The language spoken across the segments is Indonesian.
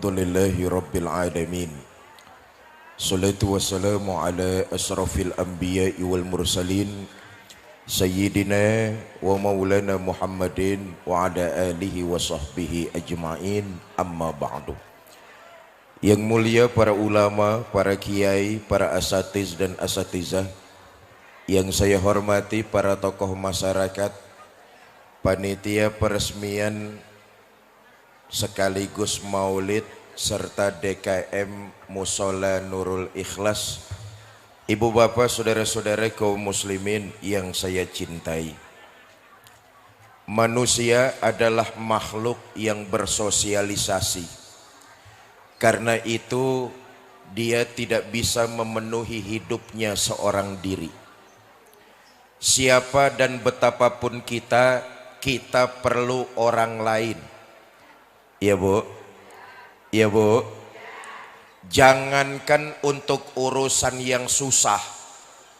Alhamdulillahi Rabbil Alamin. Salatu wassalamu ala asrafil anbiya wal mursalin Sayyidina wa maulana Muhammadin wa ala alihi wa sahbihi ajma'in, amma ba'du. Yang mulia para ulama, para kiai, para asatiz dan asatizah, yang saya hormati para tokoh masyarakat, panitia peresmian sekaligus maulid serta DKM Musola Nurul Ikhlas, ibu bapak saudara-saudara kaum muslimin yang saya cintai. Manusia adalah makhluk yang bersosialisasi. Karena itu dia tidak bisa memenuhi hidupnya seorang diri. Siapa dan betapapun kita perlu orang lain. Iya bu, iya bu. Jangankan untuk urusan yang susah,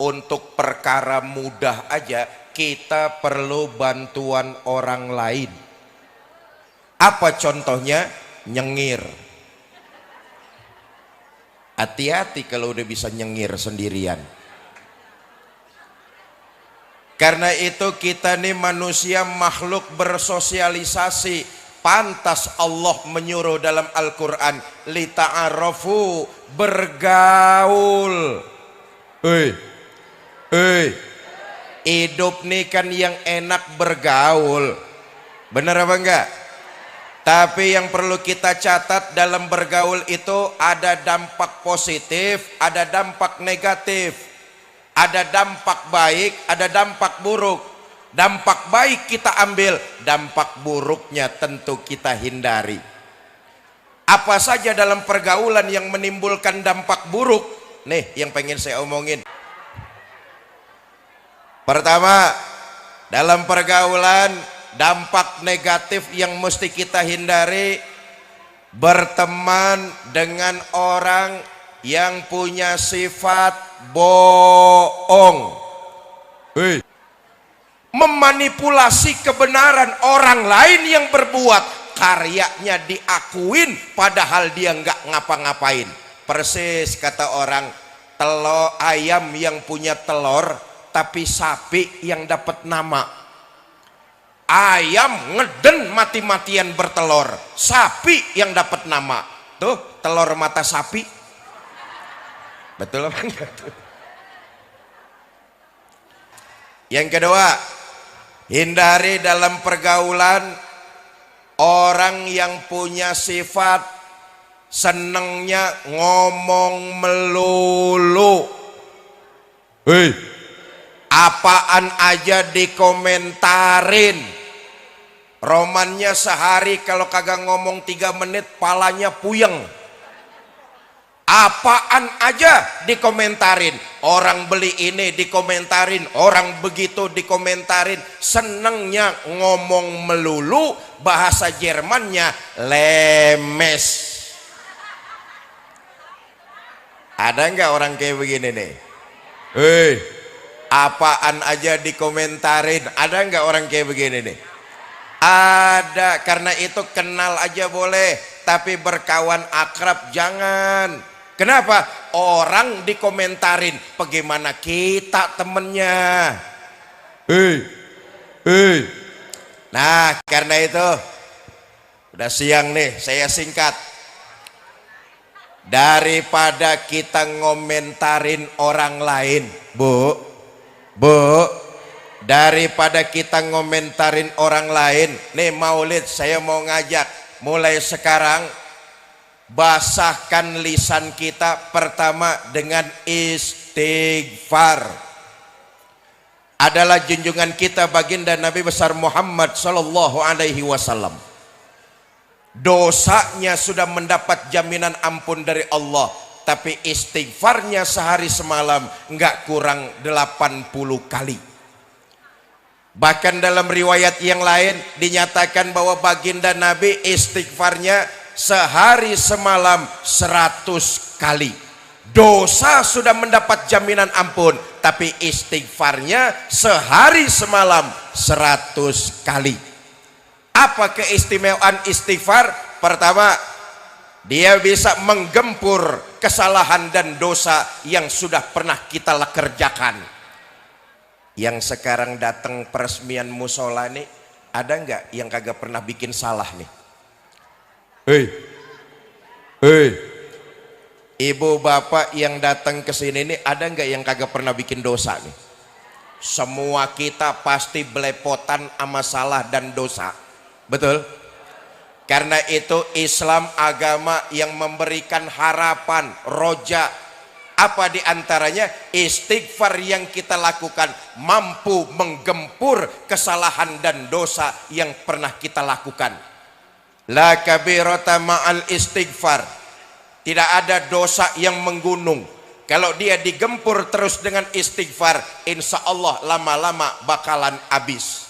untuk perkara mudah aja kita perlu bantuan orang lain. Apa contohnya? Nyengir. Hati-hati kalau udah bisa nyengir sendirian. Karena itu kita nih manusia makhluk bersosialisasi. Pantas Allah menyuruh dalam Al-Quran, lita'arafu, bergaul. Hidup nih kan yang enak bergaul. Benar apa enggak? Tapi yang perlu kita catat dalam bergaul itu ada dampak positif, ada dampak negatif, ada dampak baik, ada dampak buruk. Dampak baik kita ambil, dampak buruknya tentu kita hindari. Apa saja dalam pergaulan yang menimbulkan dampak buruk? Nih yang pengen saya omongin. Pertama, dalam pergaulan dampak negatif yang mesti kita hindari, berteman dengan orang yang punya sifat bohong. Memanipulasi kebenaran orang lain yang berbuat, karyanya diakuin padahal dia nggak ngapa-ngapain. Persis kata orang, telur ayam yang punya telur tapi sapi yang dapat nama. Ayam ngeden mati-matian bertelur, sapi yang dapat nama. Tuh telur mata sapi. Betul apa enggak tuh? Yang kedua, hindari dalam pergaulan orang yang punya sifat senengnya ngomong melulu. Apaan aja dikomentarin. Romannya sehari kalau kagak ngomong 3 menit palanya puyeng. Apaan aja dikomentarin. Orang beli ini dikomentarin, orang begitu dikomentarin. Senengnya ngomong melulu, bahasa Jermannya lemes. Ada nggak orang kayak begini nih? Apaan aja dikomentarin. Ada nggak orang kayak begini nih? Ada. Karena itu kenal aja boleh, tapi berkawan akrab jangan. Kenapa? Orang dikomentarin, bagaimana kita temennya? Nah, karena itu udah siang nih, saya singkat. Daripada kita ngomentarin orang lain, Bu, daripada kita ngomentarin orang lain, nih maulid saya mau ngajak mulai sekarang, basahkan lisan kita pertama dengan istighfar. Adalah junjungan kita baginda Nabi besar Muhammad sallallahu alaihi wasallam. Dosanya sudah mendapat jaminan ampun dari Allah, tapi istighfarnya sehari semalam enggak kurang 80 kali. Bahkan dalam riwayat yang lain dinyatakan bahwa baginda Nabi istighfarnya sehari semalam 100 kali. Dosa sudah mendapat jaminan ampun, tapi istighfarnya sehari semalam 100 kali. Apa keistimewaan istighfar? Pertama, Dia bisa menggempur kesalahan dan dosa yang sudah pernah kita kerjakan. Yang sekarang datang peresmian musola nih, ada nggak yang kagak pernah bikin salah nih? Hei, hei, ibu bapak yang datang ke sini nih, ada nggak yang kagak pernah bikin dosa nih? Semua kita pasti belepotan sama salah dan dosa, betul? Karena itu Islam agama yang memberikan harapan, roja. Apa diantaranya? Istighfar yang kita lakukan mampu menggempur kesalahan dan dosa yang pernah kita lakukan. La kabirata ma'al istighfar. Tidak ada dosa yang menggunung. Kalau dia digempur terus dengan istighfar, insya Allah lama-lama bakalan habis.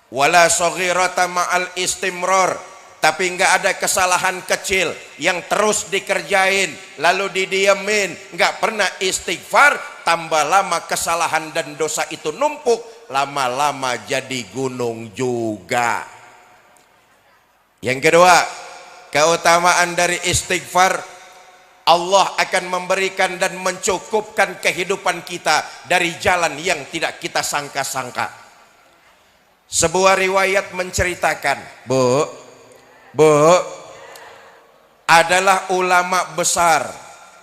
Wala saghirata ma'al istimrar. Tapi nggak ada kesalahan kecil yang terus dikerjain lalu didiemin, nggak pernah istighfar, tambah lama kesalahan dan dosa itu numpuk, lama-lama jadi gunung juga. Yang kedua, keutamaan dari istighfar, Allah akan memberikan dan mencukupkan kehidupan kita dari jalan yang tidak kita sangka-sangka. Sebuah riwayat menceritakan, Bu, adalah ulama besar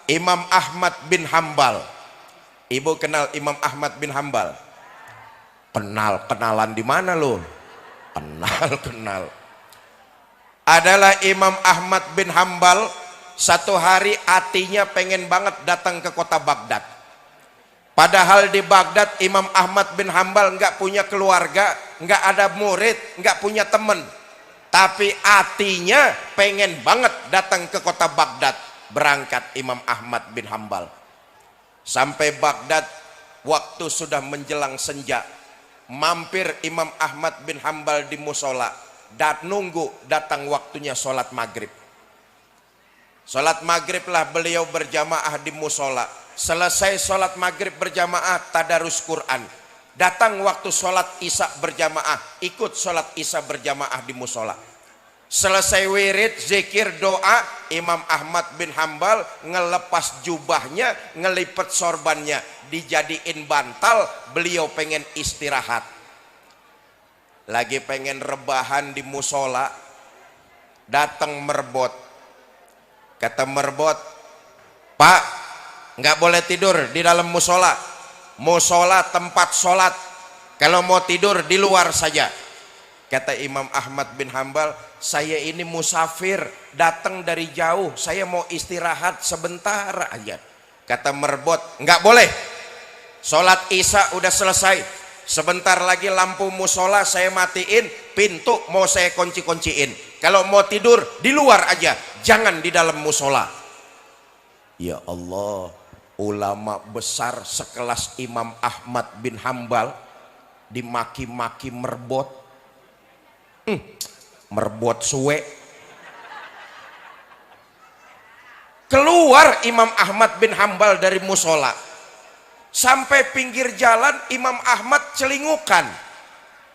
Imam Ahmad bin Hambal. Ibu kenal Imam Ahmad bin Hambal? Kenalan di mana lo? Kenal. Adalah Imam Ahmad bin Hambal. Satu hari hatinya pengen banget datang ke kota Baghdad. Padahal di Baghdad Imam Ahmad bin Hambal nggak punya keluarga, nggak ada murid, nggak punya teman. Tapi hatinya pengen banget datang ke kota Baghdad. Berangkat Imam Ahmad bin Hambal. Sampai Baghdad, waktu sudah menjelang senja. Mampir Imam Ahmad bin Hambal di musola. Dan nunggu datang waktunya sholat maghrib. Sholat maghrib lah beliau berjamaah di musola. Selesai sholat maghrib berjamaah, tadarus Quran. Datang waktu sholat isya berjamaah, ikut sholat isya berjamaah di musola. Selesai wirid, zikir, doa, Imam Ahmad bin Hambal ngelepas jubahnya, ngelipet sorbannya, dijadiin bantal. Beliau pengen istirahat, lagi pengen rebahan di musola. Datang merbot. Kata merbot, Pak, nggak boleh tidur di dalam musola. Musola tempat sholat, kalau mau tidur di luar saja. Kata Imam Ahmad bin Hambal, saya ini musafir, datang dari jauh, saya mau istirahat sebentar aja. Kata merbot, nggak boleh. Sholat isya udah selesai, sebentar lagi lampu musola saya matiin, pintu mau saya kunci-kunciin. Kalau mau tidur di luar aja, jangan di dalam musola. Ya Allah, ulama besar sekelas Imam Ahmad bin Hambal dimaki-maki merbot. Merbot suwe. Keluar Imam Ahmad bin Hambal dari musola. Sampai pinggir jalan Imam Ahmad celingukan.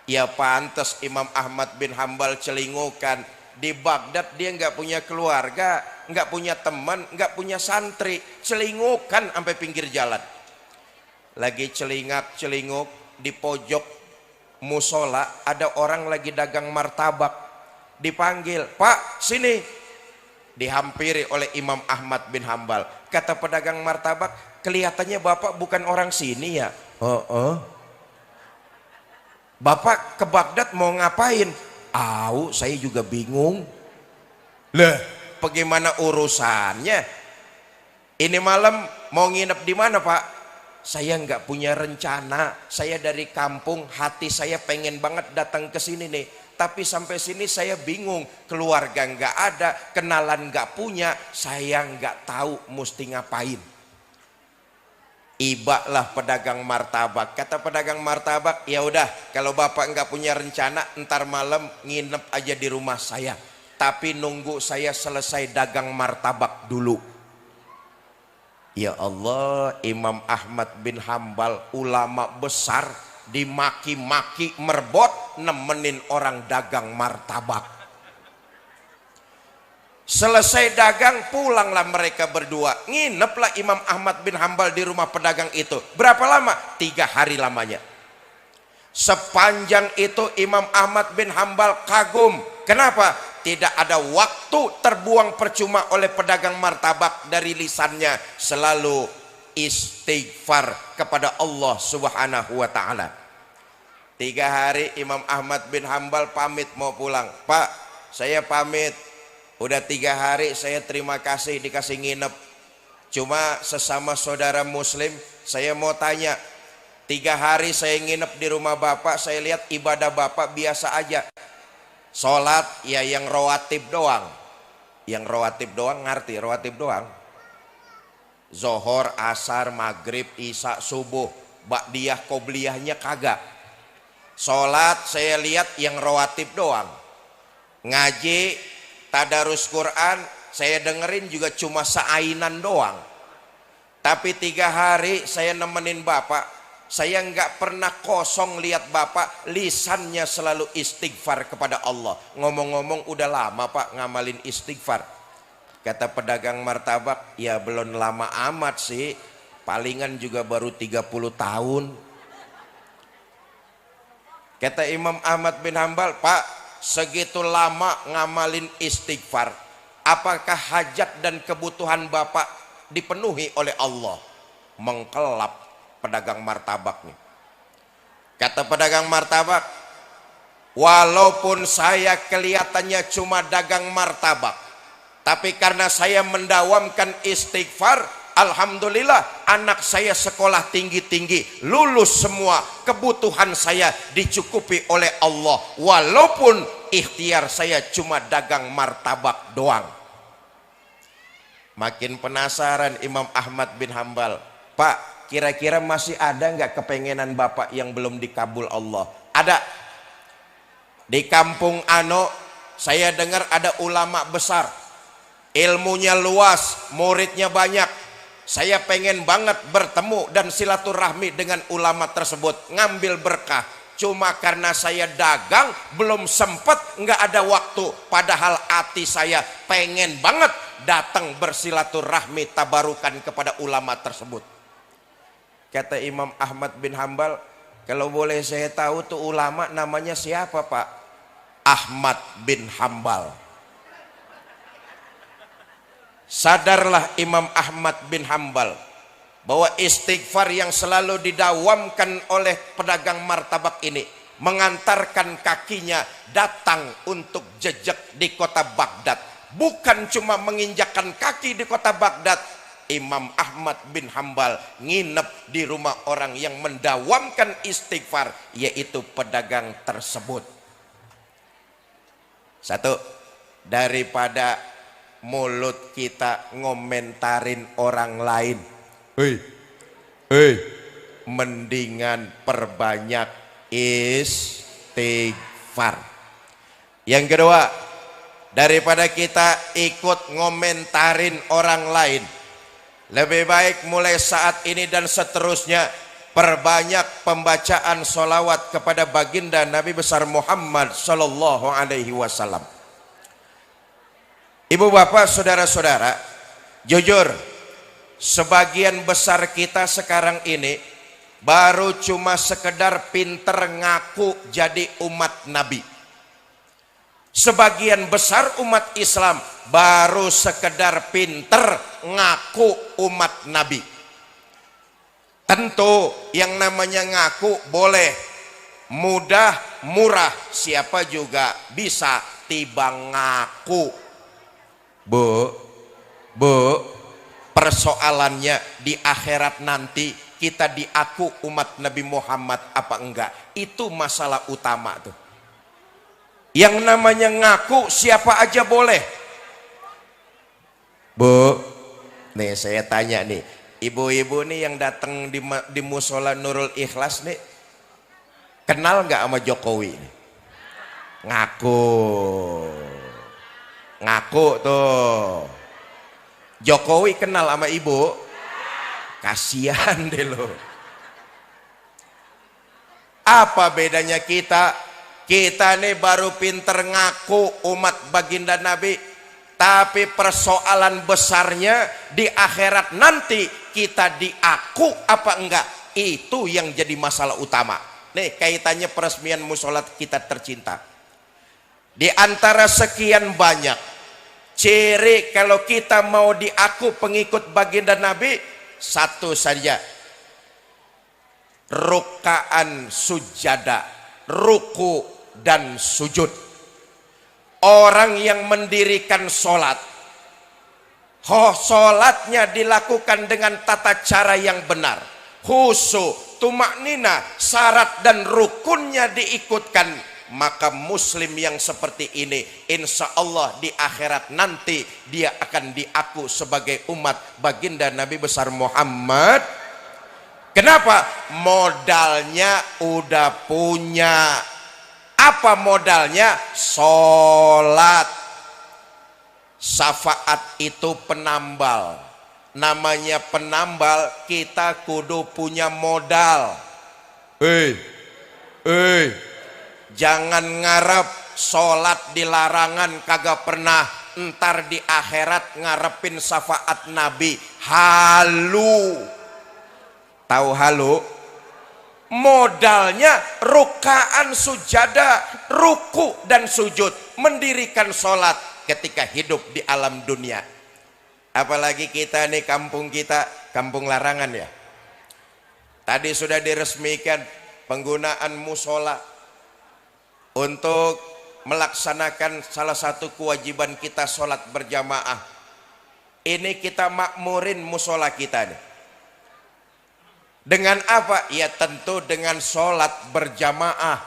Ya pantas Imam Ahmad bin Hambal celingukan. Di Baghdad dia nggak punya keluarga, nggak punya teman, nggak punya santri. Celingukan sampai pinggir jalan. Lagi celinguk di pojok musola ada orang lagi dagang martabak. Dipanggil, Pak sini. Dihampiri oleh Imam Ahmad bin Hambal. Kata pedagang martabak, kelihatannya bapak bukan orang sini ya. Bapak ke Baghdad mau ngapain? Saya juga bingung. Lah, bagaimana urusannya? Ini malam mau nginep di mana Pak? Saya nggak punya rencana. Saya dari kampung, hati saya pengen banget datang ke sini nih. Tapi sampai sini saya bingung. Keluarga nggak ada, kenalan nggak punya. Saya nggak tahu mesti ngapain. Ibaklah pedagang martabak. Kata pedagang martabak, ya udah kalau bapak nggak punya rencana, ntar malam nginep aja di rumah saya. Tapi nunggu saya selesai dagang martabak dulu. Ya Allah, Imam Ahmad bin Hambal, ulama besar, dimaki-maki merbot nemenin orang dagang martabak. Selesai dagang, pulanglah mereka berdua. Ngineplah Imam Ahmad bin Hambal di rumah pedagang itu. Berapa lama? 3 hari lamanya. Sepanjang itu Imam Ahmad bin Hambal kagum. Kenapa? Tidak ada waktu terbuang percuma oleh pedagang martabak dari lisannya. Selalu istighfar kepada Allah Subhanahu wa ta'ala. 3 hari Imam Ahmad bin Hambal pamit mau pulang. Pak, saya pamit. Udah 3 hari saya terima kasih dikasih nginep. Cuma sesama saudara muslim, saya mau tanya. 3 hari saya nginep di rumah bapak, saya lihat ibadah bapak biasa aja. Sholat ya yang rawatib doang. Yang rawatib doang, ngerti rawatib doang. Zohor, asar, maghrib, isya, subuh. Ba'diyah, qobliyahnya kagak. Sholat saya lihat yang rawatib doang. Ngaji, tadarus Quran saya dengerin juga cuma seainan doang. Tapi 3 hari saya nemenin bapak, saya nggak pernah kosong lihat bapak, lisannya selalu istighfar kepada Allah. Ngomong-ngomong udah lama pak ngamalin istighfar. Kata pedagang martabak, ya belum lama amat sih, palingan juga baru 30 tahun. Kata Imam Ahmad bin Hambal, Pak, segitu lama ngamalin istighfar, apakah hajat dan kebutuhan bapak dipenuhi oleh Allah? Mengkelap pedagang martabak nih. Kata pedagang martabak, walaupun saya kelihatannya cuma dagang martabak, tapi karena saya mendawamkan istighfar, alhamdulillah anak saya sekolah tinggi-tinggi, lulus semua, kebutuhan saya dicukupi oleh Allah, walaupun ikhtiar saya cuma dagang martabak doang. Makin penasaran Imam Ahmad bin Hambal, Pak, kira-kira masih ada nggak kepengenan bapak yang belum dikabul Allah? Ada. Di kampung Ano saya dengar ada ulama besar, ilmunya luas, muridnya banyak. Saya pengen banget bertemu dan silaturahmi dengan ulama tersebut, ngambil berkah. Cuma karena saya dagang belum sempat, nggak ada waktu. Padahal hati saya pengen banget datang bersilaturahmi tabarukan kepada ulama tersebut. Kata Imam Ahmad bin Hambal, kalau boleh saya tahu tuh ulama namanya siapa Pak? Ahmad bin Hambal. Sadarlah Imam Ahmad bin Hambal bahwa istighfar yang selalu didawamkan oleh pedagang martabak ini mengantarkan kakinya datang untuk jejak di kota Baghdad. Bukan cuma menginjakkan kaki di kota Baghdad, Imam Ahmad bin Hambal nginep di rumah orang yang mendawamkan istighfar, yaitu pedagang tersebut. Satu, daripada mulut kita ngomentarin orang lain, mendingan perbanyak istighfar. Yang kedua, daripada kita ikut ngomentarin orang lain, lebih baik mulai saat ini dan seterusnya perbanyak pembacaan sholawat kepada baginda Nabi besar Muhammad Sallallahu Alaihi Wasallam. Ibu bapak saudara-saudara, jujur sebagian besar kita sekarang ini baru cuma sekedar pinter ngaku jadi umat Nabi. Sebagian besar umat Islam baru sekedar pinter ngaku umat Nabi. Tentu yang namanya ngaku boleh, mudah, murah, siapa juga bisa tibang ngaku. Bu, persoalannya di akhirat nanti kita diaku umat Nabi Muhammad apa enggak, itu masalah utama tuh. Yang namanya ngaku siapa aja boleh. Bu, nih saya tanya nih, ibu-ibu nih yang datang di musola Nurul Ikhlas nih, kenal nggak sama Jokowi? Ngaku tuh. Jokowi kenal sama ibu? Kasihan deh lo. Apa bedanya kita? Kita nih baru pinter ngaku umat baginda Nabi. Tapi persoalan besarnya di akhirat nanti kita diaku apa enggak, itu yang jadi masalah utama. Nih kaitannya peresmian musola kita tercinta. Di antara sekian banyak ciri kalau kita mau diaku pengikut baginda Nabi, satu saja, rukaan sujada, ruku dan sujud. Orang yang mendirikan sholat, sholatnya dilakukan dengan tata cara yang benar, khusyuk, tumaknina, syarat dan rukunnya diikutkan, maka muslim yang seperti ini insya Allah di akhirat nanti dia akan diaku sebagai umat baginda Nabi besar Muhammad. Kenapa? Modalnya udah punya. Apa modalnya? Sholat. Syafaat itu penambal. Namanya penambal, kita kudu punya modal. Jangan ngarep sholat di larangan kagak pernah, ntar di akhirat ngarepin syafaat Nabi. Halu. Tahu halu? Modalnya rukaan sujada, ruku dan sujud, mendirikan sholat ketika hidup di alam dunia. Apalagi kita nih, kampung kita kampung larangan ya. Tadi sudah diresmikan penggunaan musola untuk melaksanakan salah satu kewajiban kita, sholat berjamaah. Ini kita makmurin musola kita nih. Dengan apa? Ya tentu dengan sholat berjamaah.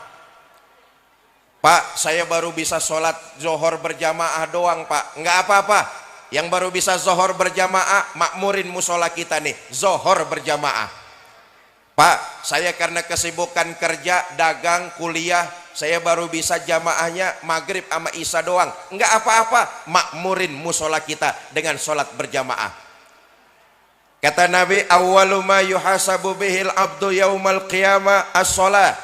Pak, saya baru bisa sholat zohor berjamaah doang Pak. Enggak apa-apa. Yang baru bisa zohor berjamaah, makmurin musola kita nih, zohor berjamaah. Pak, saya karena kesibukan kerja, dagang, kuliah, saya baru bisa jamaahnya maghrib sama isya doang. Enggak apa-apa, makmurin musola kita dengan sholat berjamaah. Kata Nabi, awwalu ma yuhasabu bihil abdu yaumal qiyamah as-shalah.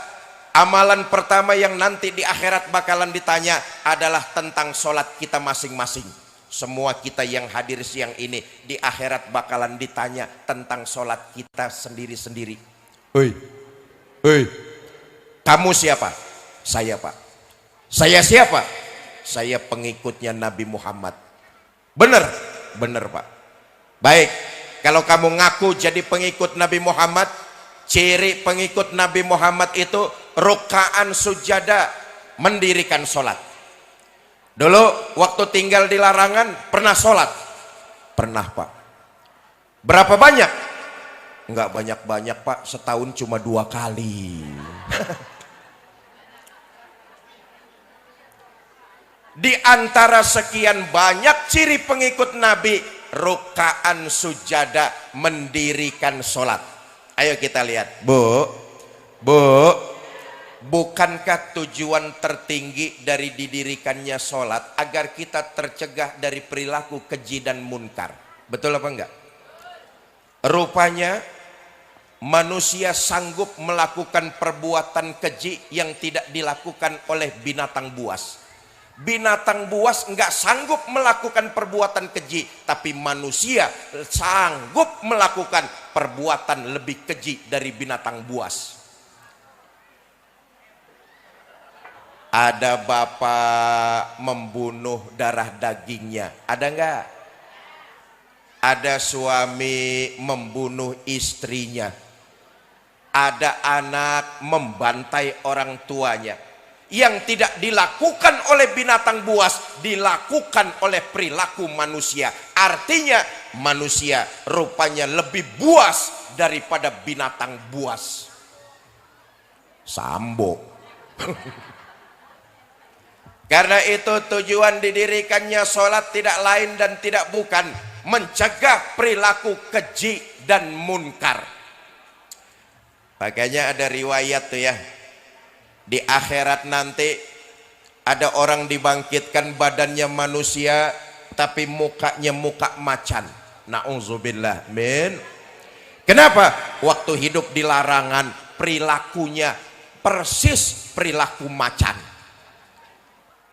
Amalan pertama yang nanti di akhirat bakalan ditanya adalah tentang sholat kita masing-masing. Semua kita yang hadir siang ini di akhirat bakalan ditanya tentang sholat kita sendiri-sendiri. Kamu siapa? Saya Pak. Saya siapa? Saya pengikutnya Nabi Muhammad. Bener? Bener Pak. Baik. Kalau kamu ngaku jadi pengikut Nabi Muhammad, ciri pengikut Nabi Muhammad itu rukaan sujada, mendirikan sholat. Dulu waktu tinggal di larangan pernah sholat? Pernah Pak. Berapa banyak? Enggak banyak-banyak Pak, setahun cuma 2 kali. Di antara sekian banyak ciri pengikut Nabi, rukaan sujada, mendirikan sholat. Ayo kita lihat. Bu, bukankah tujuan tertinggi dari didirikannya sholat agar kita tercegah dari perilaku keji dan munkar? Betul apa enggak? Rupanya manusia sanggup melakukan perbuatan keji yang tidak dilakukan oleh binatang buas. Binatang buas enggak sanggup melakukan perbuatan keji, tapi manusia sanggup melakukan perbuatan lebih keji dari binatang buas. Ada bapak membunuh darah dagingnya, ada enggak? Ada suami membunuh istrinya, ada anak membantai orang tuanya. Yang tidak dilakukan oleh binatang buas dilakukan oleh perilaku manusia. Artinya manusia rupanya lebih buas daripada binatang buas. Sambo. Karena itu tujuan didirikannya sholat tidak lain dan tidak bukan mencegah perilaku keji dan munkar. Makanya ada riwayat tuh ya, di akhirat nanti ada orang dibangkitkan badannya manusia tapi mukanya muka macan. Na'udzubillah min. Kenapa? Waktu hidup di larangan perilakunya persis perilaku macan.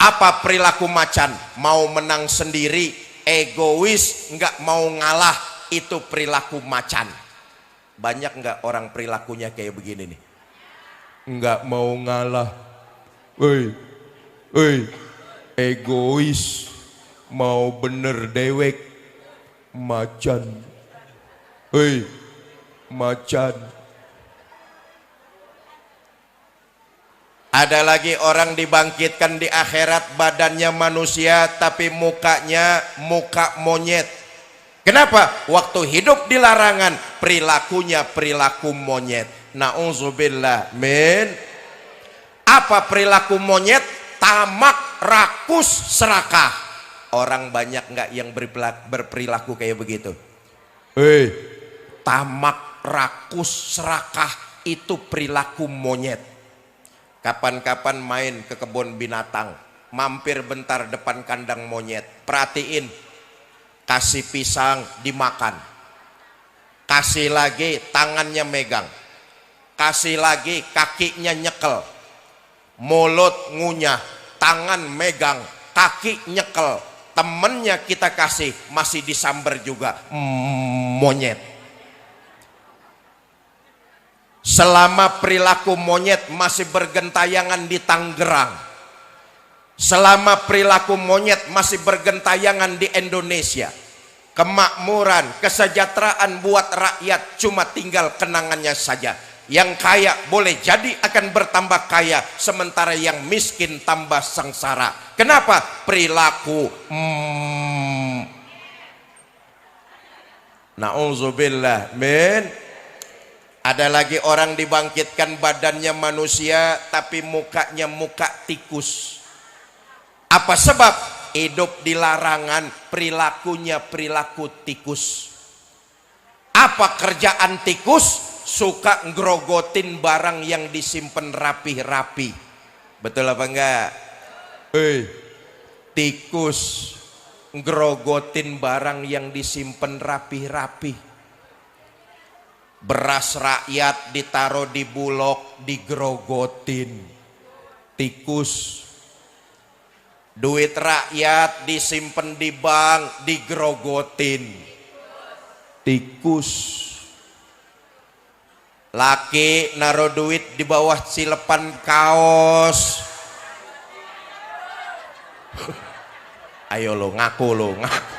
Apa perilaku macan? Mau menang sendiri, egois, nggak mau ngalah, itu perilaku macan. Banyak nggak orang perilakunya kayak begini nih? Nggak mau ngalah, woi, egois, mau bener dewek, macan, macan. Ada lagi orang dibangkitkan di akhirat, badannya manusia tapi mukanya muka monyet. Kenapa? Waktu hidup di larangan, perilakunya perilaku monyet. Na'udzubillah min. Apa perilaku monyet? Tamak, rakus, serakah. Orang banyak nggak yang berperilaku kayak begitu? Tamak, rakus, serakah, itu perilaku monyet. Kapan-kapan main ke kebun binatang, mampir bentar depan kandang monyet, perhatiin, kasih pisang dimakan, kasih lagi tangannya megang, kasih lagi kakinya nyekel, mulut ngunyah, tangan megang, kaki nyekel, temennya kita kasih masih disamber juga, monyet. Selama perilaku monyet masih bergentayangan di Tangerang, selama perilaku monyet masih bergentayangan di Indonesia, kemakmuran, kesejahteraan buat rakyat cuma tinggal kenangannya saja. Yang kaya boleh jadi akan bertambah kaya, sementara yang miskin tambah sengsara. Kenapa? Perilaku na'udzubillah min. Ada lagi orang dibangkitkan badannya manusia tapi mukanya muka tikus. Apa sebab? Hidup di larangan, perilakunya perilaku tikus. Apa kerjaan tikus? Suka ngerogotin barang yang disimpan rapi-rapi. Betul apa enggak? Tikus ngerogotin barang yang disimpan rapi-rapi. Beras rakyat ditaruh di Bulog, digerogotin tikus. Duit rakyat disimpan di bank, digerogotin tikus. Laki naruh duit di bawah cilepan kaos. Ayo lo ngaku, lo ngaku.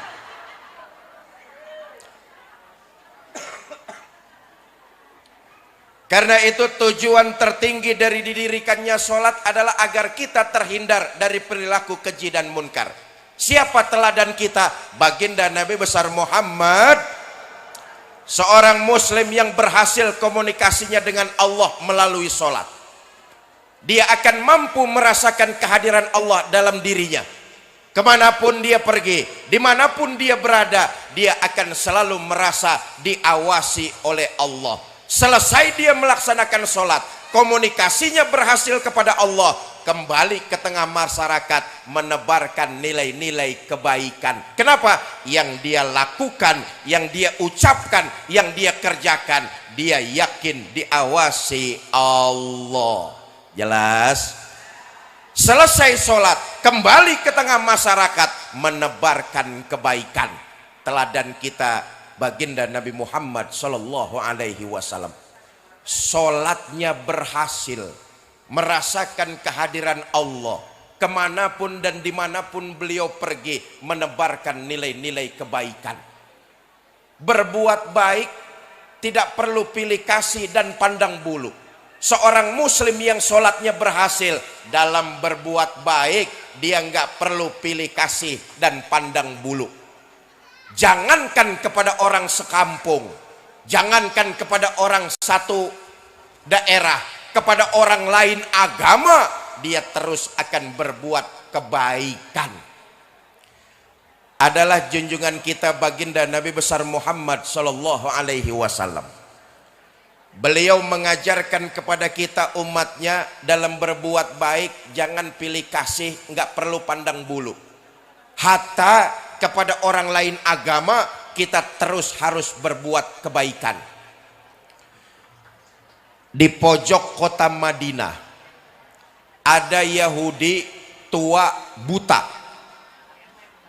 Karena itu tujuan tertinggi dari didirikannya sholat adalah agar kita terhindar dari perilaku keji dan munkar. Siapa teladan kita? Baginda Nabi besar Muhammad, seorang muslim yang berhasil komunikasinya dengan Allah melalui sholat. Dia akan mampu merasakan kehadiran Allah dalam dirinya. Kemanapun dia pergi, dimanapun dia berada, dia akan selalu merasa diawasi oleh Allah. Selesai dia melaksanakan sholat, komunikasinya berhasil kepada Allah, kembali ke tengah masyarakat, menebarkan nilai-nilai kebaikan. Kenapa? Yang dia lakukan, yang dia ucapkan, yang dia kerjakan, dia yakin diawasi Allah. Jelas? Selesai sholat, kembali ke tengah masyarakat, menebarkan kebaikan. Teladan kita Baginda Nabi Muhammad Sallallahu Alaihi Wasallam, sholatnya berhasil, merasakan kehadiran Allah kemanapun dan dimanapun beliau pergi, menebarkan nilai-nilai kebaikan. Berbuat baik tidak perlu pilih kasih dan pandang bulu. Seorang muslim yang sholatnya berhasil dalam berbuat baik, dia nggak perlu pilih kasih dan pandang bulu. Jangankan kepada orang sekampung, jangankan kepada orang satu daerah, kepada orang lain agama, dia terus akan berbuat kebaikan. Adalah junjungan kita baginda Nabi besar Muhammad Sallallahu Alaihi Wasallam. Beliau mengajarkan kepada kita umatnya dalam berbuat baik, jangan pilih kasih, nggak perlu pandang bulu. Hatta kepada orang lain agama, kita terus harus berbuat kebaikan. Di pojok kota Madinah ada Yahudi tua, buta.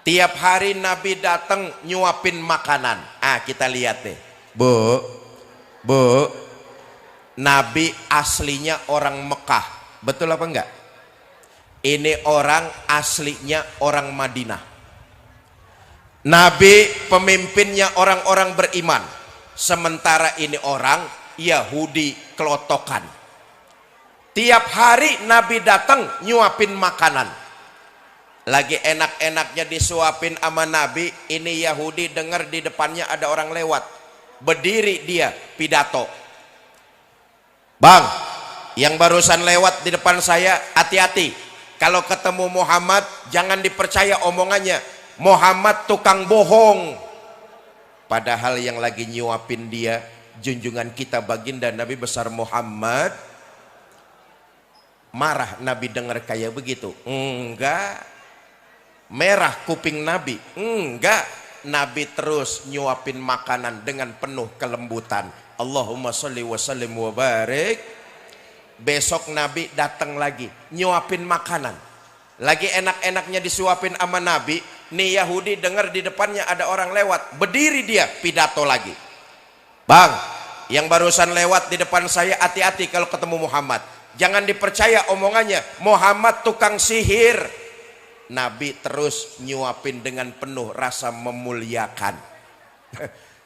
Tiap hari Nabi datang nyuapin makanan. Kita lihat deh. Bu, Nabi aslinya orang Mekah. Betul apa enggak? Ini orang aslinya orang Madinah. Nabi pemimpinnya orang-orang beriman. Sementara ini orang Yahudi kelotokan. Tiap hari Nabi datang nyuapin makanan. Lagi enak-enaknya disuapin sama Nabi, ini Yahudi dengar di depannya ada orang lewat. Berdiri dia pidato. Bang, yang barusan lewat di depan saya, hati-hati. Kalau ketemu Muhammad, jangan dipercaya omongannya. Muhammad tukang bohong. Padahal yang lagi nyuapin dia, junjungan kita baginda Nabi besar Muhammad. Marah Nabi dengar kayak begitu? Enggak. Merah kuping Nabi? Enggak. Nabi terus nyuapin makanan dengan penuh kelembutan. Allahumma sholli wa sallim wa barik. Besok Nabi datang lagi nyuapin makanan. Lagi enak-enaknya disuapin sama Nabi. Nih Yahudi dengar di depannya ada orang lewat. Berdiri dia pidato lagi. Bang, yang barusan lewat di depan saya, hati-hati kalau ketemu Muhammad. Jangan dipercaya omongannya. Muhammad tukang sihir. Nabi terus nyuapin dengan penuh rasa memuliakan.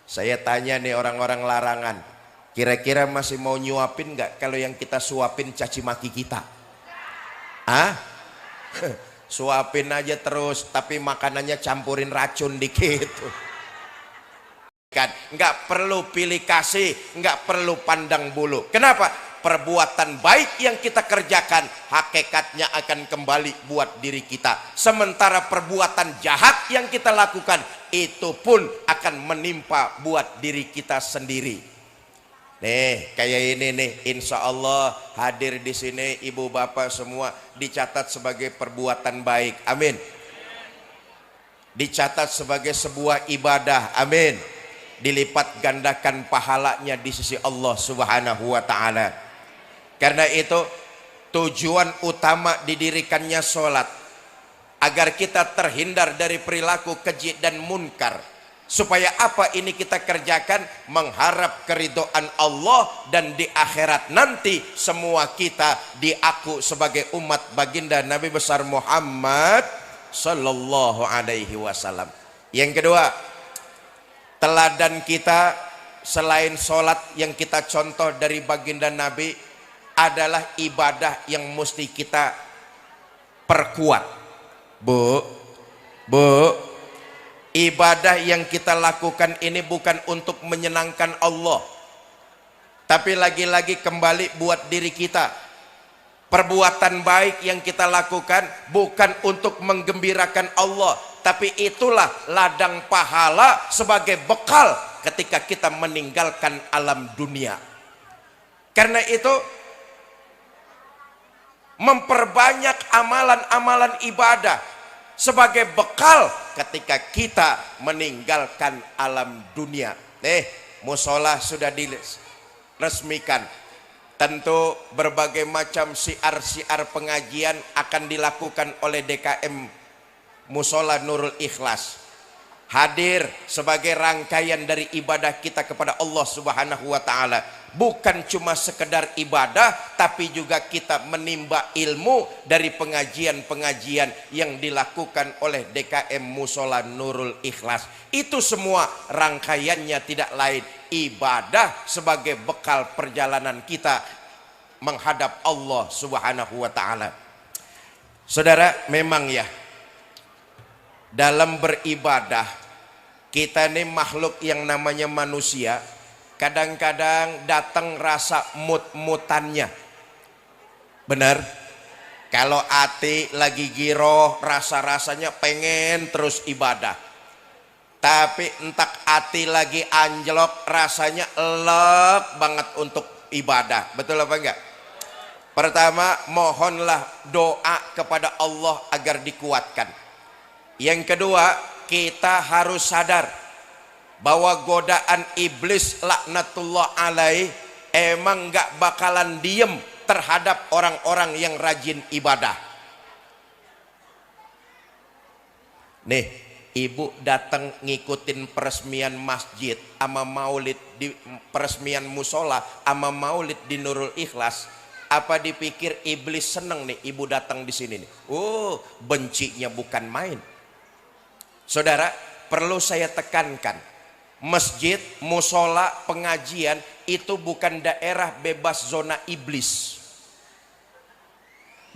Saya tanya nih orang-orang larangan, kira-kira masih mau nyuapin nggak kalau yang kita suapin caci maki kita? Suapin aja terus, tapi makanannya campurin racun dikit. Kan nggak perlu pilih kasih, nggak perlu pandang bulu. Kenapa? Perbuatan baik yang kita kerjakan hakikatnya akan kembali buat diri kita. Sementara perbuatan jahat yang kita lakukan itu pun akan menimpa buat diri kita sendiri. Nih kayak ini nih, insya Allah hadir di sini ibu bapak semua dicatat sebagai perbuatan baik. Amin. Dicatat sebagai sebuah ibadah. Amin. Dilipat gandakan pahalanya di sisi Allah Subhanahu wa ta'ala. Karena itu tujuan utama didirikannya sholat agar kita terhindar dari perilaku keji dan munkar. Supaya apa ini kita kerjakan? Mengharap keridhaan Allah, dan di akhirat nanti semua kita diaku sebagai umat baginda Nabi besar Muhammad sallallahu alaihi wasallam. Yang kedua, teladan kita selain sholat yang kita contoh dari baginda Nabi adalah ibadah yang mesti kita perkuat. Bu, ibadah yang kita lakukan ini bukan untuk menyenangkan Allah, tapi lagi-lagi kembali buat diri kita. Perbuatan baik yang kita lakukan bukan untuk menggembirakan Allah, tapi itulah ladang pahala sebagai bekal ketika kita meninggalkan alam dunia. Karena itu memperbanyak amalan-amalan ibadah sebagai bekal ketika kita meninggalkan alam dunia. Musola sudah diresmikan. Tentu berbagai macam siar-siar pengajian akan dilakukan oleh DKM Musola Nurul Ikhlas. Hadir sebagai rangkaian dari ibadah kita kepada Allah Subhanahu wa ta'ala. Bukan cuma sekedar ibadah, tapi juga kita menimba ilmu dari pengajian-pengajian yang dilakukan oleh DKM Musola Nurul Ikhlas. Itu semua rangkaiannya tidak lain ibadah sebagai bekal perjalanan kita menghadap Allah Subhanahu wa ta'ala. Saudara, memang ya, dalam beribadah kita ini makhluk yang namanya manusia, kadang-kadang datang rasa mut-mutannya. Benar? Kalau hati lagi giroh, rasa-rasanya pengen terus ibadah. Tapi entak hati lagi anjlok, rasanya elek banget untuk ibadah. Betul apa enggak? Pertama, mohonlah doa kepada Allah agar dikuatkan. Yang kedua, kita harus sadar bahwa godaan iblis laknatullah alaih emang gak bakalan diem terhadap orang-orang yang rajin ibadah. Nih, ibu datang ngikutin peresmian masjid ama maulid di peresmian musola ama maulid di Nurul Ikhlas. Apa dipikir iblis seneng nih ibu datang di sini nih? Oh, bencinya bukan main. Saudara, perlu saya tekankan, masjid, musola, pengajian itu bukan daerah bebas zona iblis.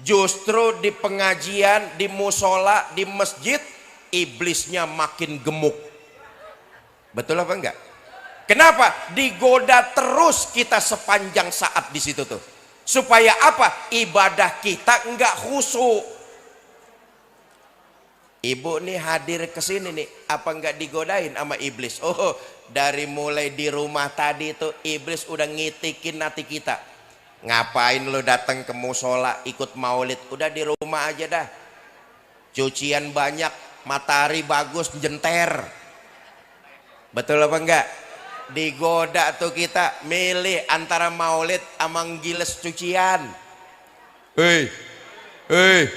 Justru di pengajian, di musola, di masjid, iblisnya makin gemuk. Betul apa enggak? Kenapa? Digoda terus kita sepanjang saat di situ tuh. Supaya apa? Ibadah kita enggak khusyuk. Ibu nih hadir ke sini nih, apa enggak digodain sama iblis? Oh, dari mulai di rumah tadi itu iblis udah ngitikin hati kita. Ngapain lo datang ke musola ikut maulid? Udah di rumah aja dah. Cucian banyak, matahari bagus, jenter. Betul apa enggak? Digoda tuh kita milih antara maulid sama giles cucian. Hei, hei.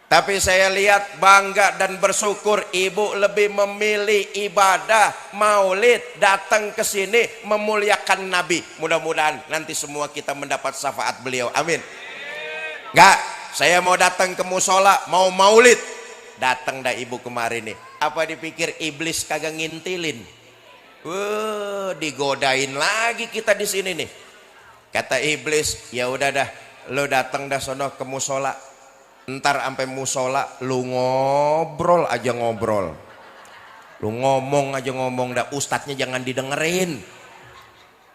Tapi saya lihat bangga dan bersyukur ibu lebih memilih ibadah maulid, datang ke sini memuliakan Nabi. Mudah-mudahan nanti semua kita mendapat syafaat beliau. Amin. Enggak, saya mau datang ke musola, mau maulid. Datang dah ibu kemarin nih. Apa dipikir iblis kagak ngintilin? Digodain lagi kita di sini nih. Kata iblis, ya udah dah, lo datang dah sono ke musola. Ntar sampai musola lu ngobrol aja ngobrol. Lu ngomong aja ngomong dah, ustadznya jangan didengerin.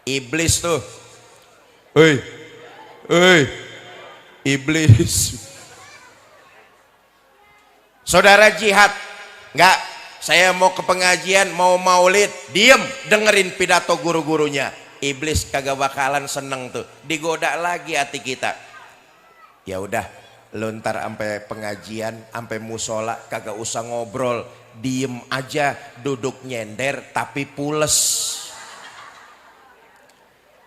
Iblis tuh. Hei. Hei. Iblis. Saudara jihad, enggak. Saya mau ke pengajian, mau maulid, diem dengerin pidato guru-gurunya. Iblis kagak bakalan seneng tuh, digoda lagi hati kita. Ya udah, lu ntar sampai pengajian, sampai musola kagak usah ngobrol, diem aja, duduk nyender tapi pules.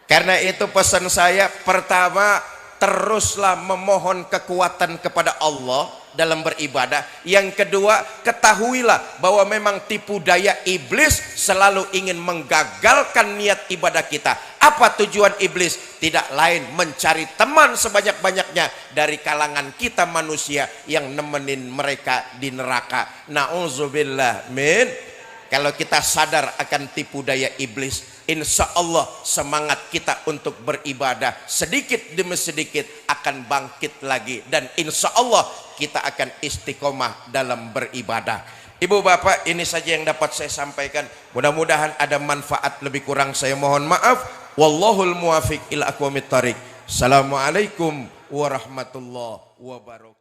Karena itu pesan saya, pertama, teruslah memohon kekuatan kepada Allah dalam beribadah. Yang kedua, ketahuilah bahwa memang tipu daya iblis selalu ingin menggagalkan niat ibadah kita. Apa tujuan iblis? Tidak lain mencari teman sebanyak-banyaknya dari kalangan kita manusia yang nemenin mereka di neraka. Na'udzubillah min. Kalau kita sadar akan tipu daya iblis, insya Allah semangat kita untuk beribadah sedikit demi sedikit akan bangkit lagi, dan insya Allah kita akan istiqomah dalam beribadah. Ibu bapak, ini saja yang dapat saya sampaikan. Mudah-mudahan ada manfaat, lebih kurang saya mohon maaf. Wallahul muwafiq ila aqwamit thariq. Assalamualaikum warahmatullahi wabarakatuh.